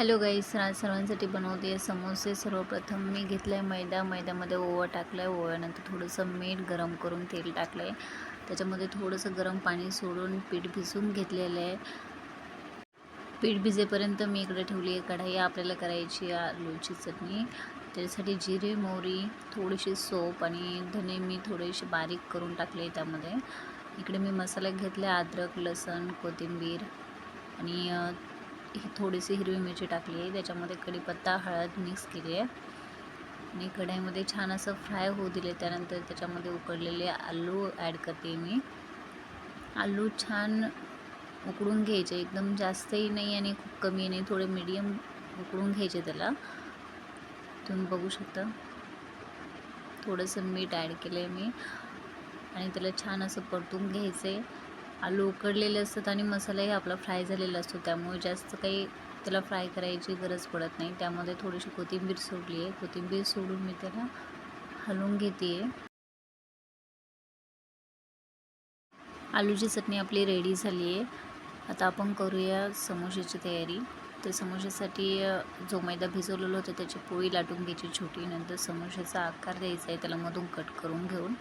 Hello गाईस, आज सर्वांसाठी बनवते आहे समोसे. सर्वप्रथम मी घेतला आहे मैद्यामध्ये ओवा टाकला आहे. ओव्यानंतर थोडंसं मीठ, गरम करून तेल टाकलं आहे. त्याच्यामध्ये थोडंसं गरम पाणी सोडून पीठ भिजवून घेतलेलं आहे. पीठ भिजेपर्यंत मी इकडे ठेवली आहे कढई. आपल्याला करायची आलूची चटणी. त्याच्यासाठी जिरे, मोहरी, थोडीशी सोप आणि धने मी थोडेसे बारीक करून टाकले त्यामध्ये. इकडे मी मसाला घेतला, अद्रक, लसूण, कोथिंबीर आणि थोडीशी हिरवी मिरची टाकली आहे. त्याच्यामध्ये कढीपत्ता, हळद मिक्स केली आहे आणि कढईमध्ये छान असं फ्राय होऊ दिले. त्यानंतर त्याच्यामध्ये उकडलेले आलू ॲड करते मी. आलू छान उकडून घ्यायचे, एकदम जास्तही नाही आणि खूप कमी नाही, थोडे मीडियम उकडून घ्यायचे त्याला. तुम्ही बघू शकता. थोडंसं मीठ ॲड केलं आहे मी आणि त्याला छान असं परतून घ्यायचं आहे. आलू उकडलेले असतात आणि मसालाही आपला फ्राय झालेला असतो, त्यामुळे जास्त काही त्याला फ्राय करायची गरज पडत नाही. त्यामध्ये थोडीशी कोथिंबीर सोडली आहे. कोथिंबीर सोडून मी त्याला हलवून घेते आहे. आलूची चटणी आपली रेडी झाली आहे. आता आपण करूया समोशाची तयारी. तर समोशासाठी जो मैदा भिजवलेला होता त्याची पोळी लाटून घ्यायची छोटी. नंतर समोशाचा आकार द्यायचा आहे, त्याला मधून कट करून घेऊन.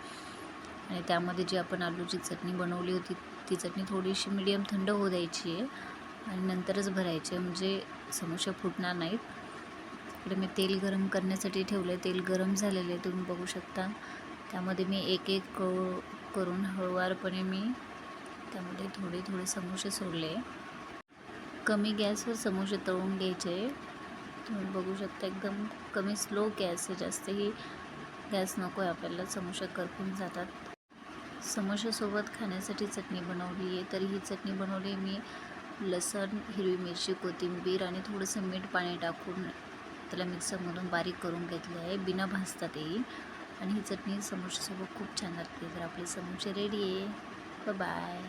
आणि त्यामध्ये जी आपण आलूची चटणी बनवली होती ती चटणी थोडीशी मीडियम थंड होऊ द्यायची आहे आणि नंतरच भरायचे, म्हणजे समोसे फुटणार नाहीत. इकडे मी तेल गरम करण्यासाठी ठेवलं आहे. तेल गरम झालेलं आहे, तुम्ही बघू शकता. त्यामध्ये मी एक एक करून हळूवारपणे मी त्यामध्ये थोडे थोडे समोसे सोडले. कमी गॅसवर समोसे तळून घ्यायचे. तुम्ही बघू शकता, एकदम कमी स्लो गॅस आहे, जास्तही गॅस नको आहे आपल्याला, समोसे करपून जातात. समोशासोबत खाण्यासाठी चटणी बनवली आहे. तर ही चटणी बनवली मी लसूण, हिरवी मिरची, कोथिंबीर आणि थोडंसं मीठ पाणी टाकून त्याला मिक्सरमधून बारीक करून घेतलं आहे, बिना भाजता तेही. आणि ही चटणी समोशासोबत खूप छान लागते. तर आपले समोसे रेडी आहे. बाय.